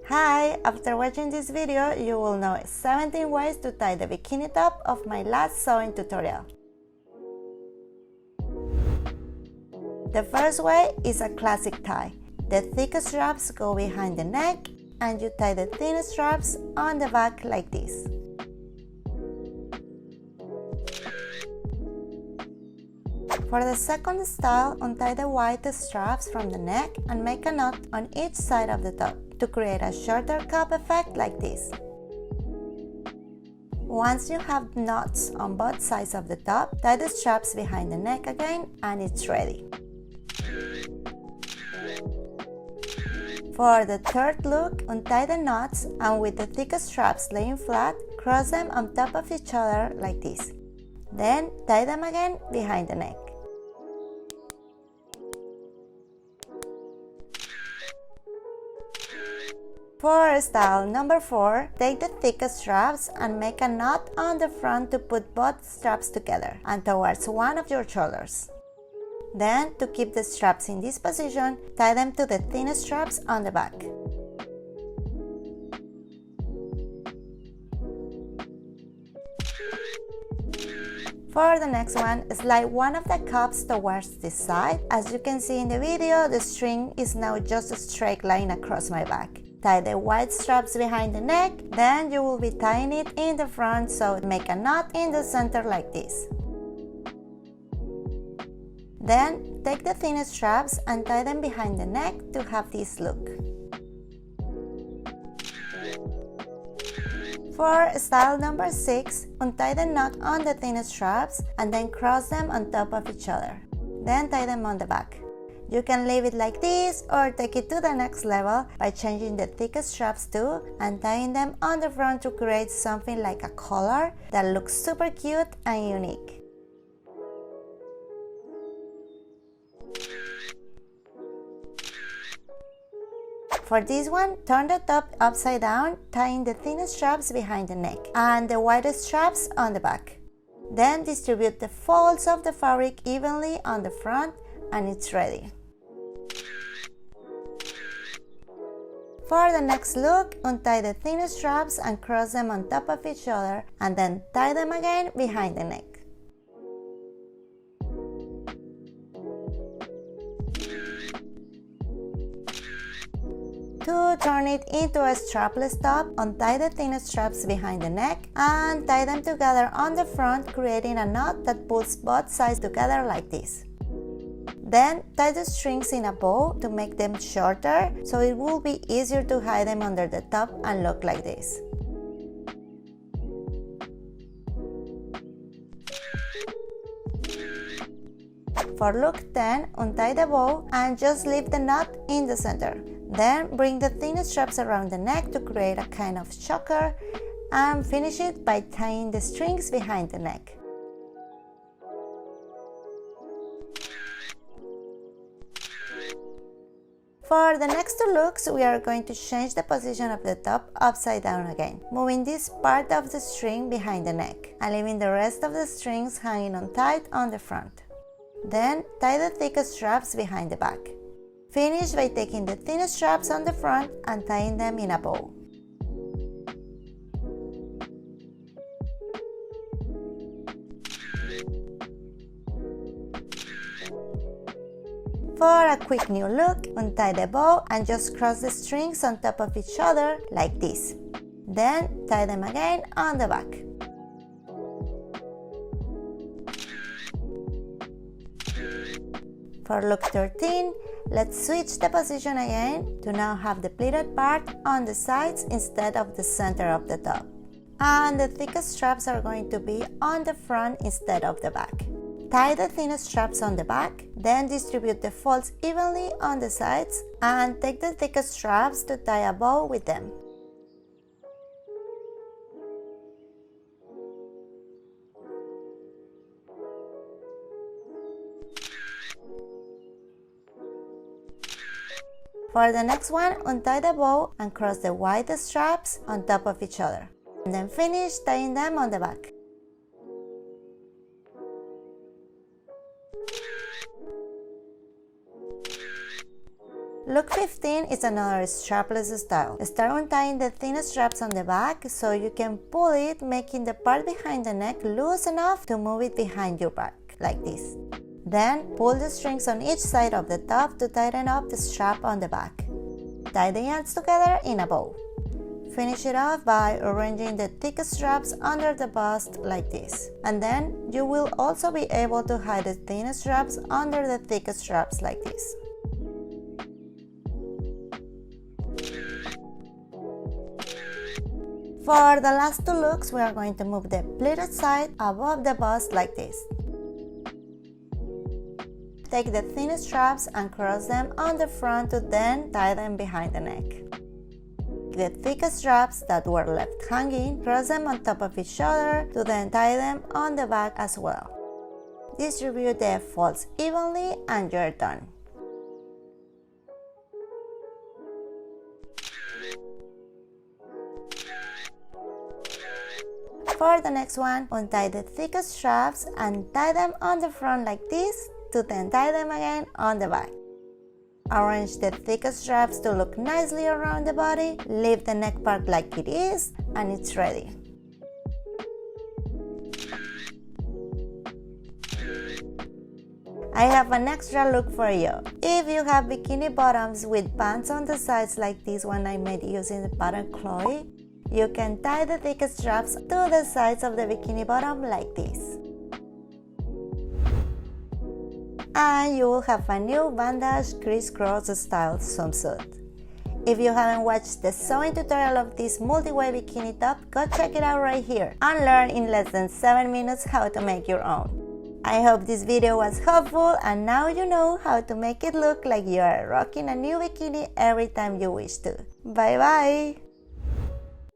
Hi! After watching this video, you will know 17 ways to tie the bikini top of my last sewing tutorial. The first way is a classic tie. The thick straps go behind the neck and you tie the thin straps on the back like this. For the second style, untie the white straps from the neck and make a knot on each side of the top to create a shorter cup effect like this. Once you have knots on both sides of the top, tie the straps behind the neck again and it's ready. For the third look, untie the knots and with the thick straps laying flat, cross them on top of each other like this. Then tie them again behind the neck. For style number 4, take the thick straps and make a knot on the front to put both straps together and towards one of your shoulders. Then, to keep the straps in this position, tie them to the thin straps on the back. For the next one, slide one of the cups towards this side. As you can see in the video, the string is now just a straight line across my back. Tie the white straps behind the neck, then you will be tying it in the front, so make a knot in the center like this. Then take the thin straps and tie them behind the neck to have this look. For style number 6, untie the knot on the thin straps and then cross them on top of each other. Then tie them on the back. You can leave it like this or take it to the next level by changing the thick straps too and tying them on the front to create something like a collar that looks super cute and unique. For this one, turn the top upside down, tying the thin straps behind the neck and the white straps on the back. Then distribute the folds of the fabric evenly on the front and it's ready. For the next look, untie the thin straps and cross them on top of each other and then tie them again behind the neck. To turn it into a strapless top, untie the thin straps behind the neck and tie them together on the front, creating a knot that pulls both sides together like this. Then tie the strings in a bow to make them shorter, so it will be easier to hide them under the top and look like this. For look 10, untie the bow and just leave the knot in the center. Then bring the thin straps around the neck to create a kind of choker and finish it by tying the strings behind the neck. For the next two looks, we are going to change the position of the top upside down again, moving this part of the string behind the neck and leaving the rest of the strings hanging on tight on the front. Then tie the thick straps behind the back. Finish by taking the thin straps on the front and tying them in a bow. For a quick new look, untie the bow and just cross the strings on top of each other like this. Then tie them again on the back. For look 13, let's switch the position again to now have the pleated part on the sides instead of the center of the top. And the thickest straps are going to be on the front instead of the back. Tie the thin straps on the back, then distribute the folds evenly on the sides and take the thickest straps to tie a bow with them. For the next one, untie the bow and cross the white straps on top of each other, and then finish tying them on the back. Look 15 is another strapless style. Start untying the thin straps on the back so you can pull it, making the part behind the neck loose enough to move it behind your back, like this. Then pull the strings on each side of the top to tighten up the strap on the back. Tie the ends together in a bow. Finish it off by arranging the thick straps under the bust like this. And then you will also be able to hide the thin straps under the thick straps like this. For the last two looks, we are going to move the pleated side above the bust like this. Take the thin straps and cross them on the front to then tie them behind the neck. The thick straps that were left hanging, cross them on top of each other to then tie them on the back as well. Distribute the folds evenly and you're done. For the next one, untie the thick straps and tie them on the front like this to then tie them again on the back. Arrange the thick straps to look nicely around the body, leave the neck part like it is, and it's ready. I have an extra look for you. If you have bikini bottoms with bands on the sides like this one I made using the pattern Chloe, you can tie the thick straps to the sides of the bikini bottom like this. And you will have a new bandage crisscross style swimsuit. If you haven't watched the sewing tutorial of this multi-way bikini top, go check it out right here and learn in less than 7 minutes how to make your own. I hope this video was helpful and now you know how to make it look like you are rocking a new bikini every time you wish to. Bye bye!